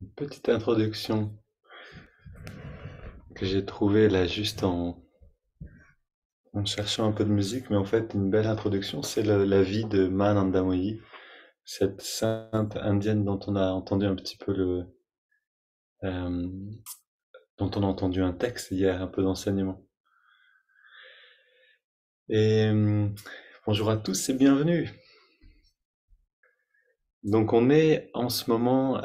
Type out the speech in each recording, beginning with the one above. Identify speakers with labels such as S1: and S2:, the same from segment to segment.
S1: Une petite introduction que j'ai trouvée là juste en cherchant un peu de musique, mais en fait une belle introduction, c'est la vie de Ma Anandamoyi, cette sainte indienne dont on a entendu un petit peu euh, dont on a entendu un texte hier, un peu d'enseignement. Et bonjour à tous et bienvenue. Donc on est en ce moment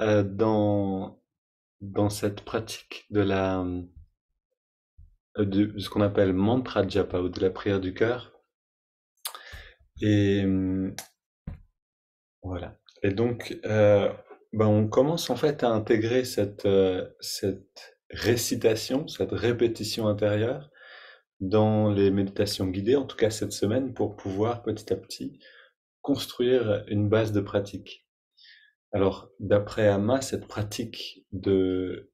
S1: dans cette pratique de ce qu'on appelle mantra japa ou de la prière du cœur. Et voilà. Et donc, on commence en fait à intégrer cette récitation, cette répétition intérieure dans les méditations guidées, en tout cas cette semaine, pour pouvoir petit à petit construire une base de pratique. Alors, d'après Amma, cette pratique de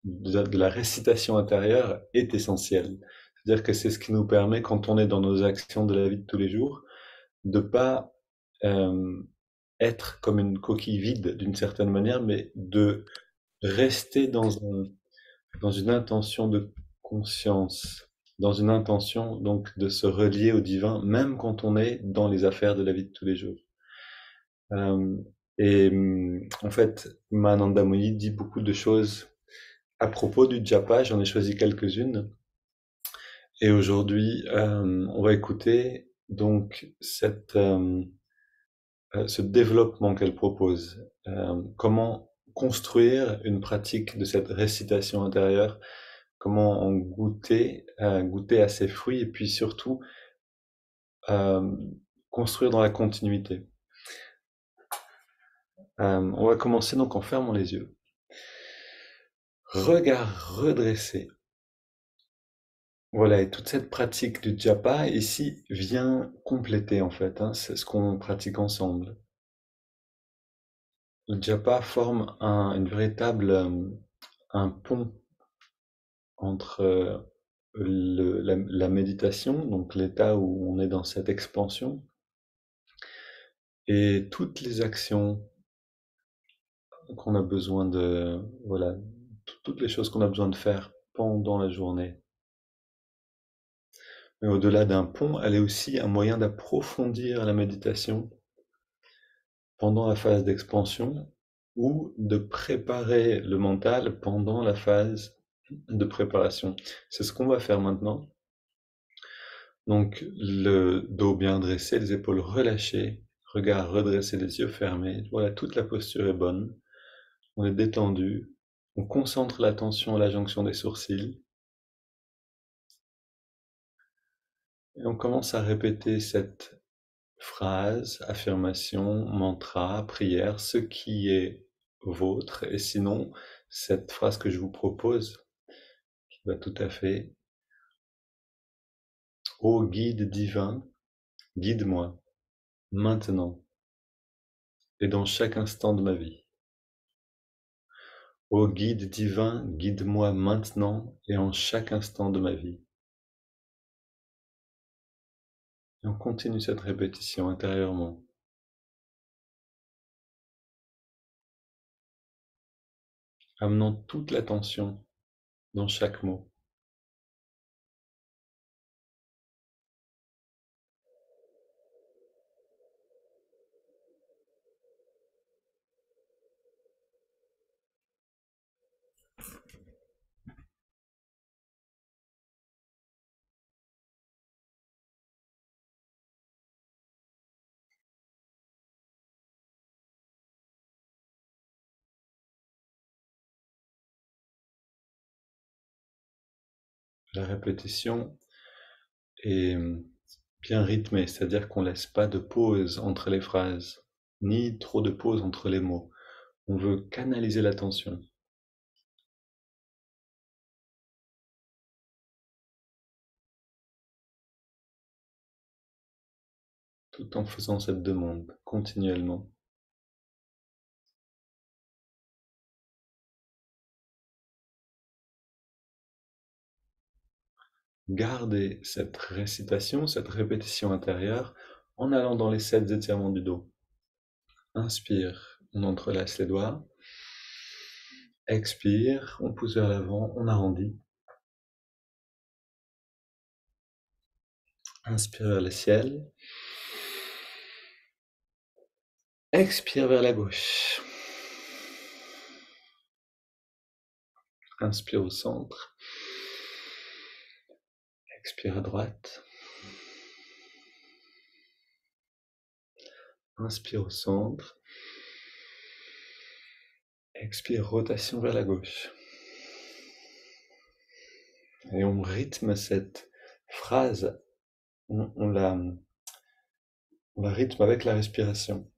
S1: la récitation intérieure est essentielle. C'est-à-dire que c'est ce qui nous permet, quand on est dans nos actions de la vie de tous les jours, de pas euh, être comme une coquille vide d'une certaine manière, mais de rester dans une intention de conscience, dans une intention donc de se relier au divin, même quand on est dans les affaires de la vie de tous les jours. Euh, en fait, Mahananda Mohi dit beaucoup de choses à propos du japa, j'en ai choisi quelques-unes. Et aujourd'hui, on va écouter donc ce développement qu'elle propose. Comment construire une pratique de cette récitation intérieure, comment en goûter à ses fruits et puis surtout euh, construire dans la continuité. On va commencer donc en fermant les yeux. Regard redressé. Voilà, et toute cette pratique du japa ici vient compléter en fait, hein, c'est ce qu'on pratique ensemble. Le japa forme un pont entre la méditation, donc l'état où on est dans cette expansion, et toutes les actions qu'on a besoin voilà, toutes les choses qu'on a besoin de faire pendant la journée. Mais au-delà d'un pont, elle est aussi un moyen d'approfondir la méditation pendant la phase d'expansion ou de préparer le mental pendant la phase de préparation. C'est ce qu'on va faire maintenant. Donc le dos bien dressé, les épaules relâchées, regard redressé, les yeux fermés. Voilà, toute la posture est bonne. On est détendu. On concentre l'attention à la jonction des sourcils. Et on commence à répéter cette phrase, affirmation, mantra, prière, ce qui est vôtre. Et sinon, cette phrase que je vous propose, qui va tout à fait. Ô guide divin, guide-moi, maintenant, et dans chaque instant de ma vie. Ô guide divin, guide-moi maintenant et en chaque instant de ma vie. Et on continue cette répétition intérieurement, amenant toute l'attention dans chaque mot. La répétition est bien rythmée, c'est-à-dire qu'on ne laisse pas de pause entre les phrases, ni trop de pause entre les mots. On veut canaliser l'attention. Tout en faisant cette demande continuellement. Gardez cette récitation, cette répétition intérieure en allant dans les 7 étirements du dos. Inspire, on entrelace les doigts. Expire, on pousse vers l'avant, on arrondit. Inspire vers le ciel. Expire vers la gauche. Inspire au centre. Expire à droite. Inspire au centre. Expire, rotation vers la gauche. Et on rythme cette phrase, on la rythme avec la respiration.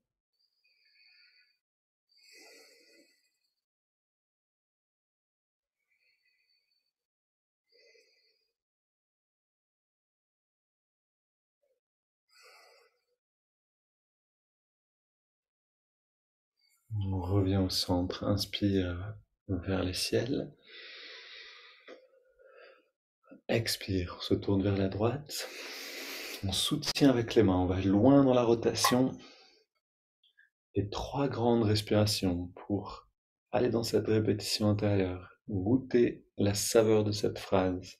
S1: On revient au centre, inspire vers les ciels. Expire, on se tourne vers la droite. On soutient avec les mains, on va loin dans la rotation. Et 3 grandes respirations pour aller dans cette répétition intérieure, goûter la saveur de cette phrase.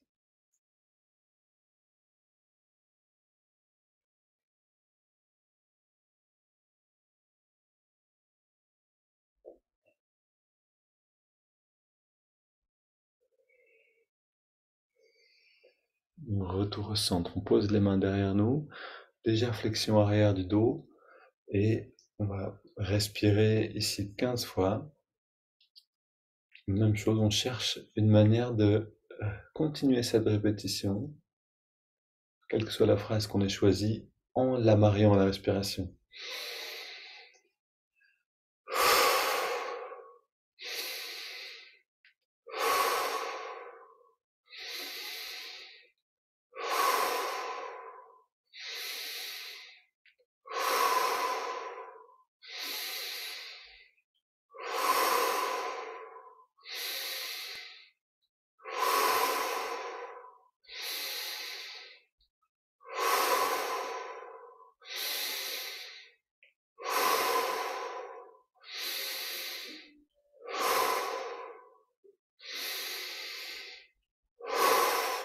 S1: Retour au centre, on pose les mains derrière nous, légère flexion arrière du dos, et on va respirer ici 15 fois. Même chose, on cherche une manière de continuer cette répétition, quelle que soit la phrase qu'on ait choisie, en la mariant à la respiration.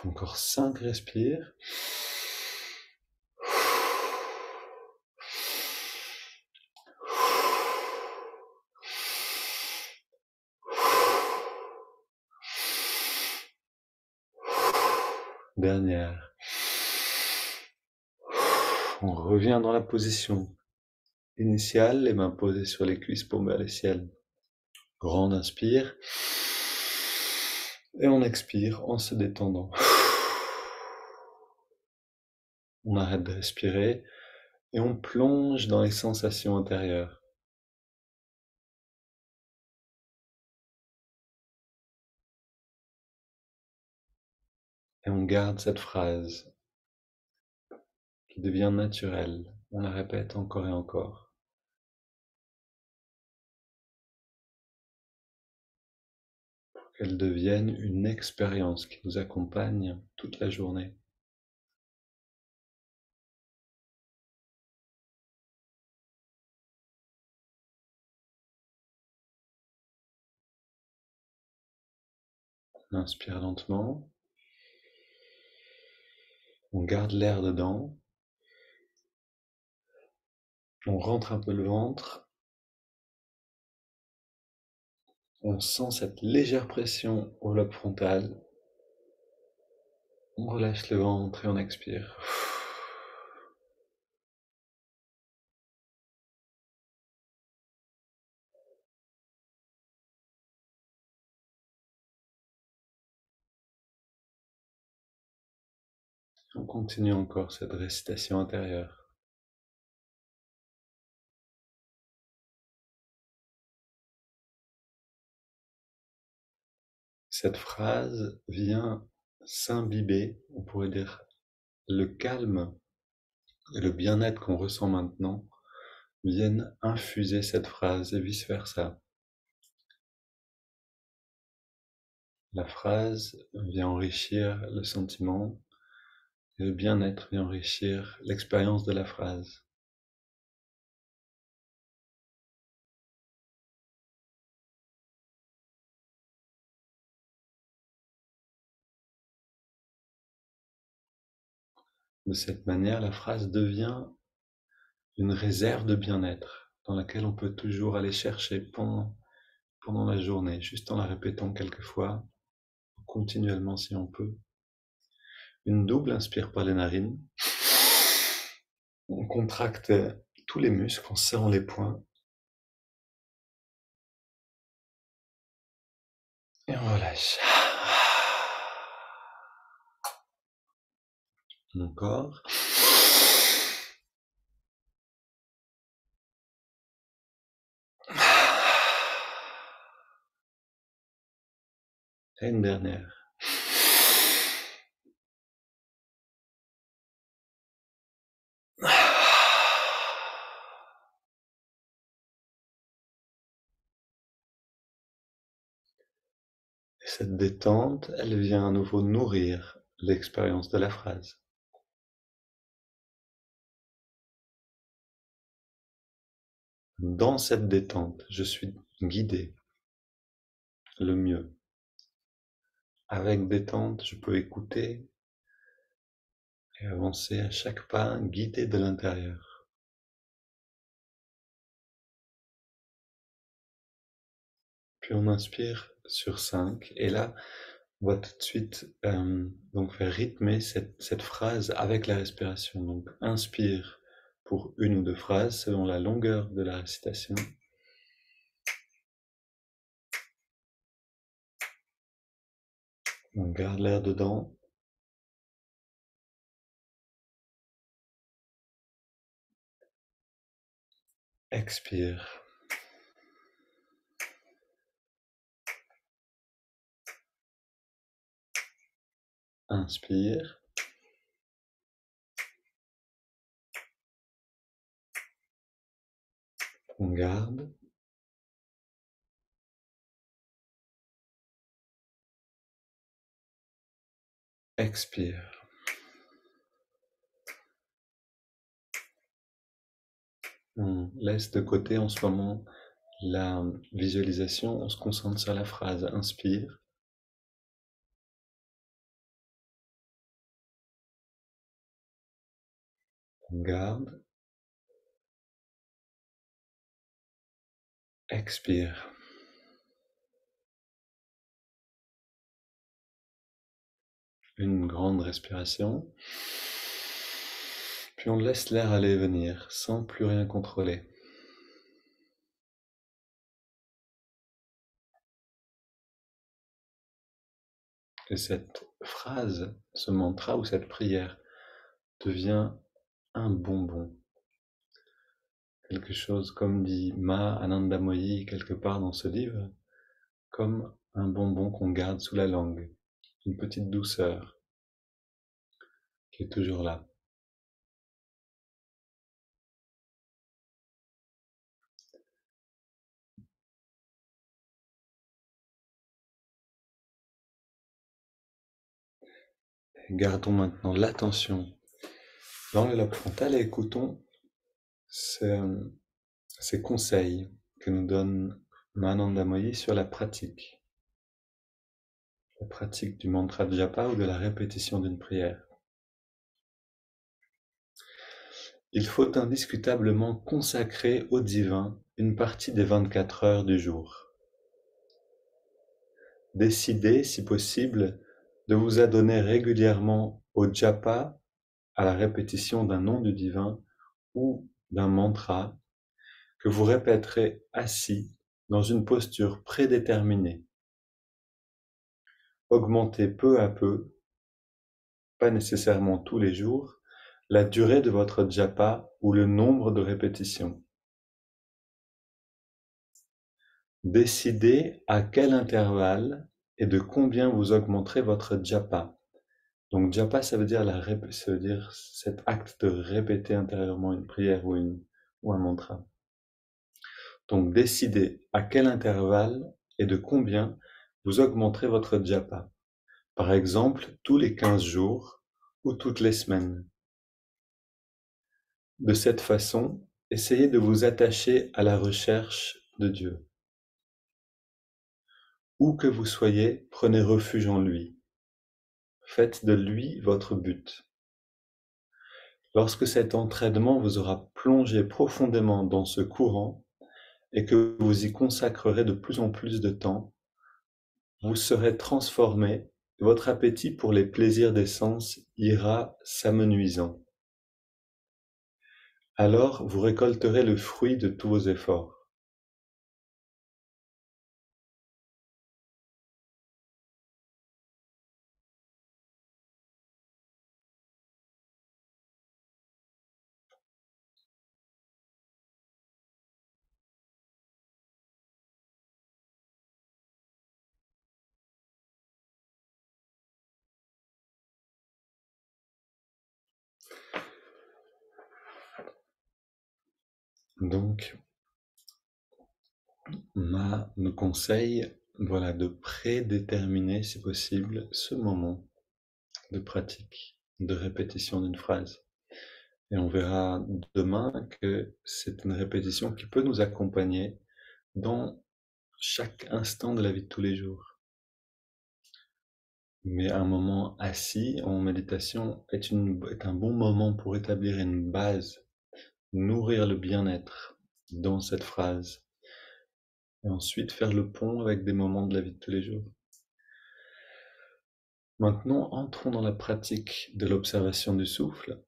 S1: Encore 5 respires. Dernière. On revient dans la position initiale, les mains posées sur les cuisses, paumes vers le ciel. Grande inspire. Et on expire en se détendant. On arrête de respirer et on plonge dans les sensations intérieures. Et on garde cette phrase qui devient naturelle. On la répète encore et encore. Pour qu'elle devienne une expérience qui nous accompagne toute la journée. On inspire lentement. On garde l'air dedans. On rentre un peu le ventre. On sent cette légère pression au lobe frontal. On relâche le ventre et on expire. On continue encore cette récitation intérieure. Cette phrase vient s'imbiber, on pourrait dire, le calme et le bien-être qu'on ressent maintenant viennent infuser cette phrase et vice-versa. La phrase vient enrichir le sentiment et le bien-être vient enrichir l'expérience de la phrase. De cette manière, la phrase devient une réserve de bien-être dans laquelle on peut toujours aller chercher pendant la journée, juste en la répétant quelques fois, continuellement si on peut. Une double inspire par les narines. On contracte tous les muscles en serrant les poings. Et on relâche. Encore. Et une dernière. Et cette détente, elle vient à nouveau nourrir l'expérience de la phrase. Dans cette détente, je suis guidé le mieux. Avec détente, je peux écouter et avancer à chaque pas, guidé de l'intérieur. Puis on inspire sur 5, et là, on va tout de suite donc faire rythmer cette phrase avec la respiration. Donc inspire pour une ou deux phrases selon la longueur de la récitation. On garde l'air dedans. Expire. Inspire. On garde. Expire. On laisse de côté en ce moment la visualisation, on se concentre sur la phrase. Inspire. On garde. Expire. Une grande respiration. Puis on laisse l'air aller et venir sans plus rien contrôler. Et cette phrase, ce mantra ou cette prière devient un bonbon. Quelque chose, comme dit Ma Anandamoyi quelque part dans ce livre, comme un bonbon qu'on garde sous la langue, une petite douceur qui est toujours là. Et gardons maintenant l'attention dans le lobe frontal et écoutons ces conseils que nous donne Mahananda Moyi sur la pratique du mantra de japa ou de la répétition d'une prière. Il faut indiscutablement consacrer au divin une partie des 24 heures du jour. Décidez, si possible, de vous adonner régulièrement au japa, à la répétition d'un nom du divin ou d'un mantra que vous répéterez assis dans une posture prédéterminée. Augmentez peu à peu, pas nécessairement tous les jours, la durée de votre japa ou le nombre de répétitions. Décidez à quel intervalle et de combien vous augmenterez votre japa. Donc japa, ça veut dire cet acte de répéter intérieurement une prière ou un mantra. Donc décidez à quel intervalle et de combien vous augmenterez votre japa. Par exemple, tous les 15 jours ou toutes les semaines. De cette façon, essayez de vous attacher à la recherche de Dieu. Où que vous soyez, prenez refuge en lui. Faites de lui votre but. Lorsque cet entraînement vous aura plongé profondément dans ce courant et que vous y consacrerez de plus en plus de temps, vous serez transformé, votre appétit pour les plaisirs des sens ira s'amenuisant. Alors vous récolterez le fruit de tous vos efforts. Donc, me conseille, voilà, de prédéterminer, si possible, ce moment de pratique, de répétition d'une phrase. Et on verra demain que c'est une répétition qui peut nous accompagner dans chaque instant de la vie de tous les jours. Mais un moment assis en méditation est un bon moment pour établir une base, nourrir le bien-être dans cette phrase, et ensuite faire le pont avec des moments de la vie de tous les jours. Maintenant, entrons dans la pratique de l'observation du souffle.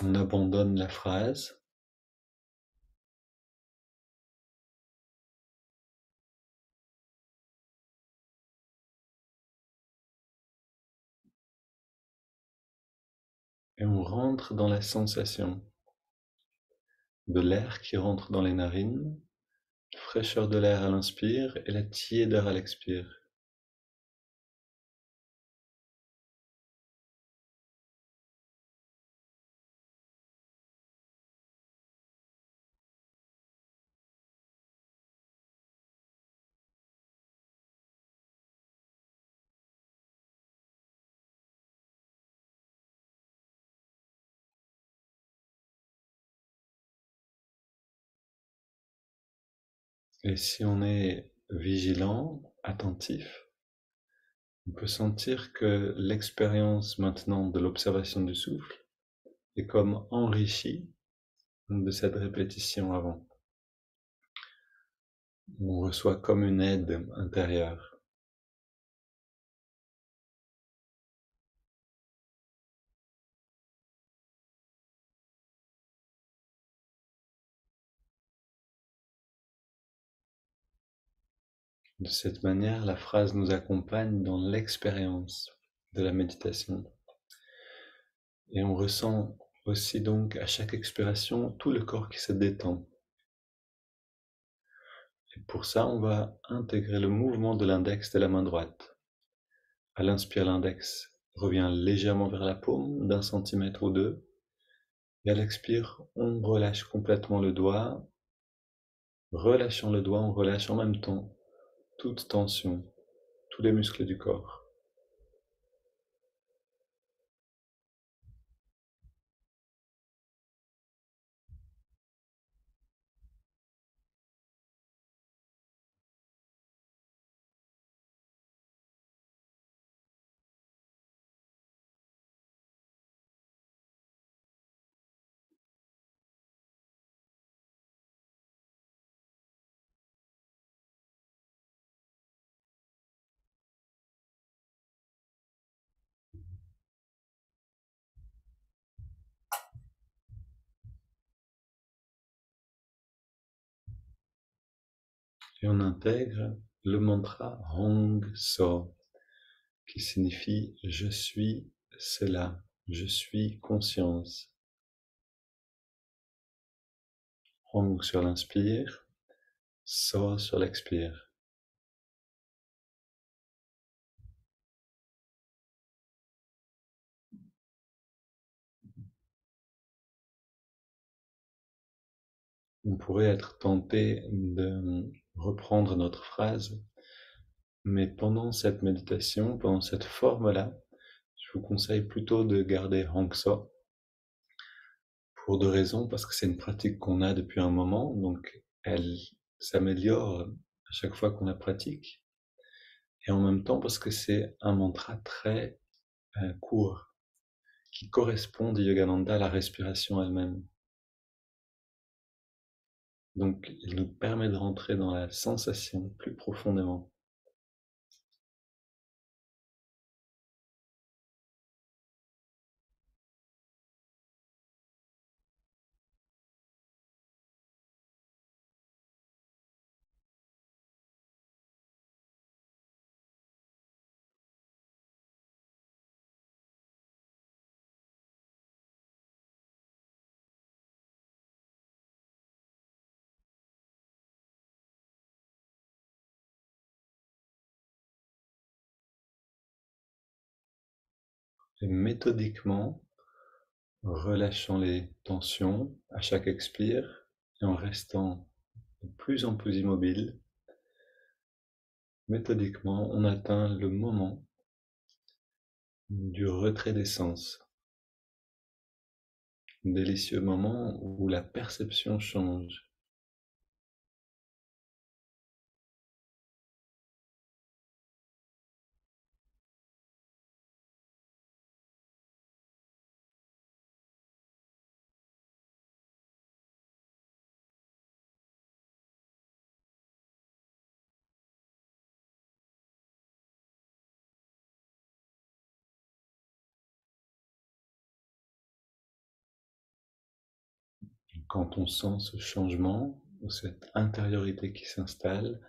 S1: On abandonne la phrase. Et on rentre dans la sensation de l'air qui rentre dans les narines, fraîcheur de l'air à l'inspire et la tiédeur à l'expire. Et si on est vigilant, attentif, on peut sentir que l'expérience maintenant de l'observation du souffle est comme enrichie de cette répétition avant. On reçoit comme une aide intérieure. De cette manière, la phrase nous accompagne dans l'expérience de la méditation. Et on ressent aussi donc à chaque expiration tout le corps qui se détend. Et pour ça, on va intégrer le mouvement de l'index de la main droite. À l'inspire, l'index revient légèrement vers la paume, d'1 centimètre ou 2. Et à l'expire, on relâche complètement le doigt. Relâchant le doigt, on relâche en même temps toute tension, tous les muscles du corps. Et on intègre le mantra Hong So, qui signifie je suis cela, je suis conscience. Hong sur l'inspire, So sur l'expire. On pourrait être tenté de reprendre notre phrase, mais pendant cette méditation, pendant cette forme-là, je vous conseille plutôt de garder Hong So, pour deux raisons, parce que c'est une pratique qu'on a depuis un moment, donc elle s'améliore à chaque fois qu'on la pratique, et en même temps parce que c'est un mantra très court, qui correspond, dit Yogananda, à la respiration elle-même. Donc, il nous permet de rentrer dans la sensation plus profondément. Et méthodiquement, relâchant les tensions à chaque expire et en restant de plus en plus immobile, méthodiquement, on atteint le moment du retrait des sens. Un délicieux moment où la perception change. Quand on sent ce changement, ou cette intériorité qui s'installe,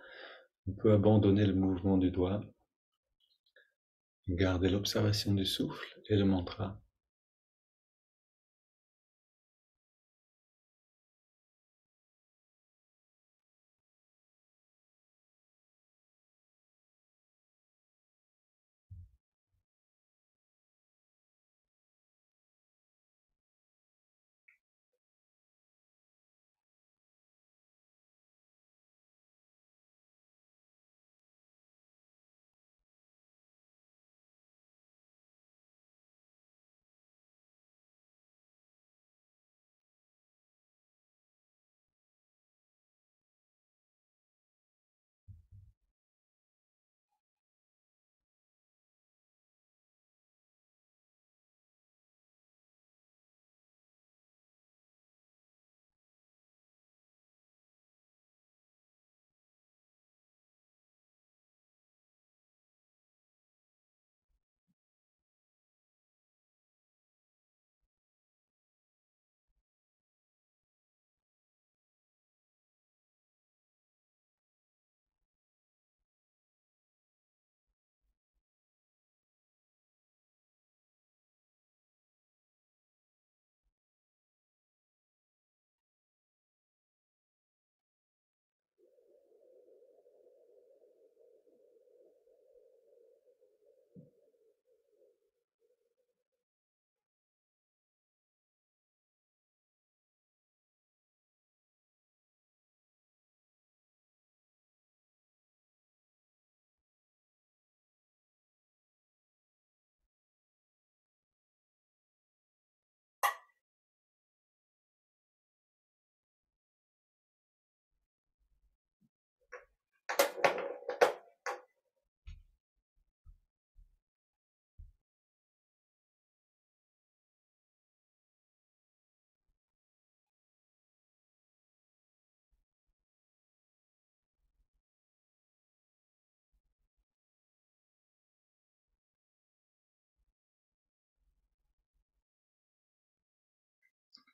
S1: on peut abandonner le mouvement du doigt, garder l'observation du souffle et le mantra.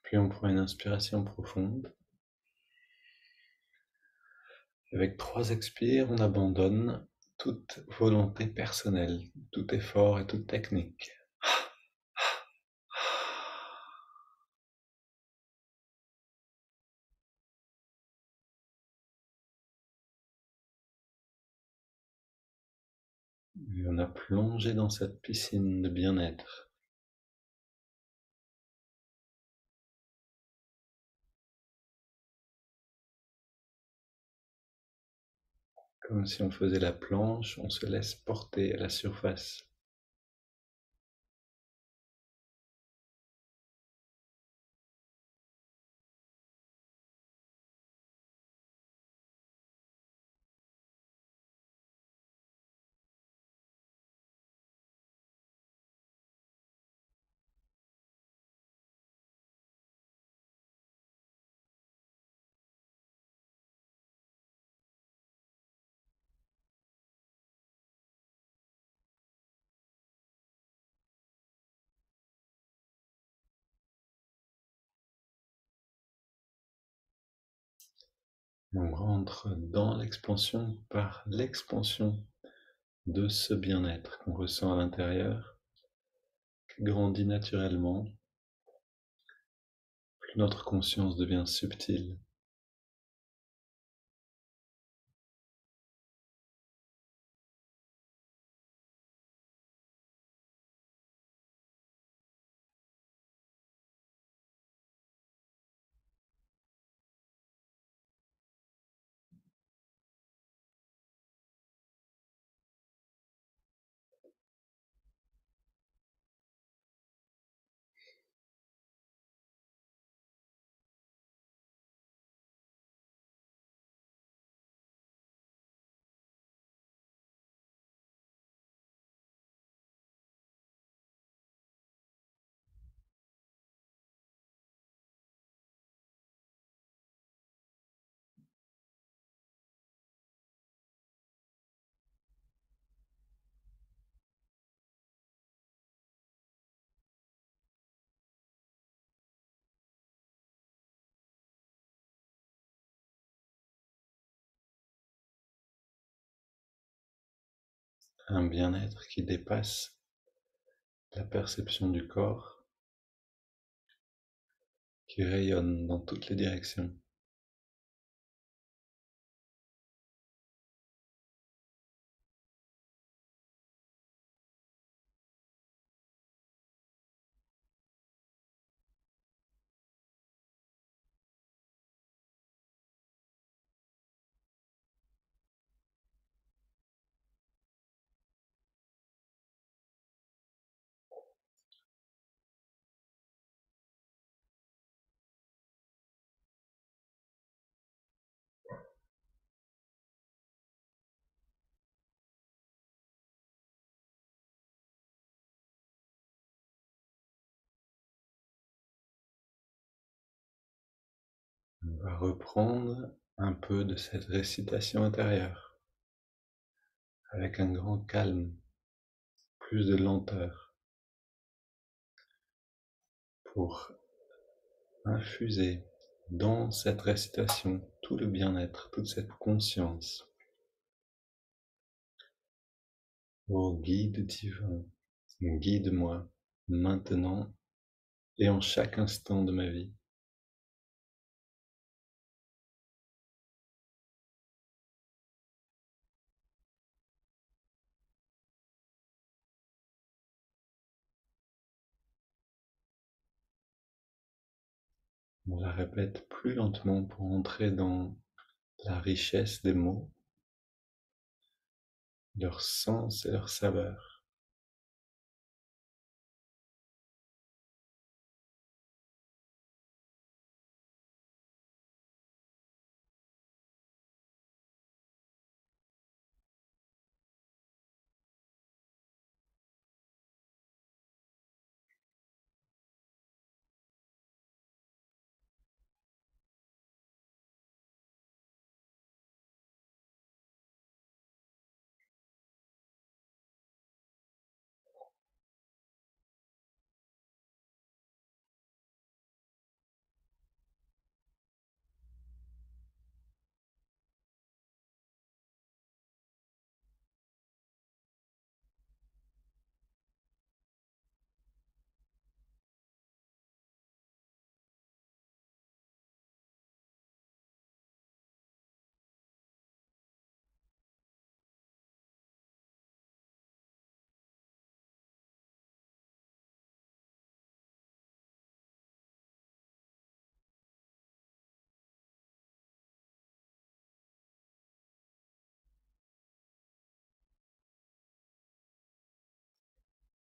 S1: Puis on prend une inspiration profonde. Avec 3 expires, on abandonne toute volonté personnelle, tout effort et toute technique. Et on a plongé dans cette piscine de bien-être. Comme si on faisait la planche, on se laisse porter à la surface. On rentre dans l'expansion par l'expansion de ce bien-être qu'on ressent à l'intérieur, qui grandit naturellement, plus notre conscience devient subtile. Un bien-être qui dépasse la perception du corps, qui rayonne dans toutes les directions. On va reprendre un peu de cette récitation intérieure, avec un grand calme, plus de lenteur, pour infuser dans cette récitation tout le bien-être, toute cette conscience. Ô guide divin, guide-moi maintenant et en chaque instant de ma vie. On la répète plus lentement pour entrer dans la richesse des mots, leur sens et leur saveur.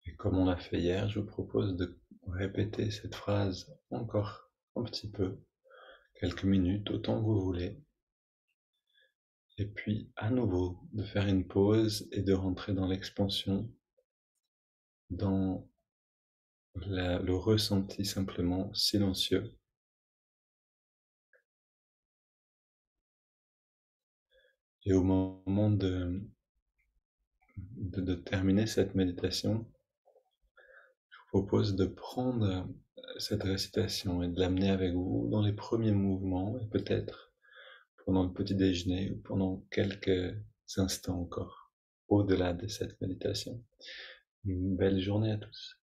S1: Et comme on l'a fait hier, je vous propose de répéter cette phrase encore un petit peu, quelques minutes, autant que vous voulez. Et puis à nouveau de faire une pause et de rentrer dans l'expansion, dans le ressenti simplement silencieux. Et au moment de terminer cette méditation, je vous propose de prendre cette récitation et de l'amener avec vous dans les premiers mouvements et peut-être pendant le petit déjeuner ou pendant quelques instants encore, au-delà de cette méditation. Une belle journée à tous.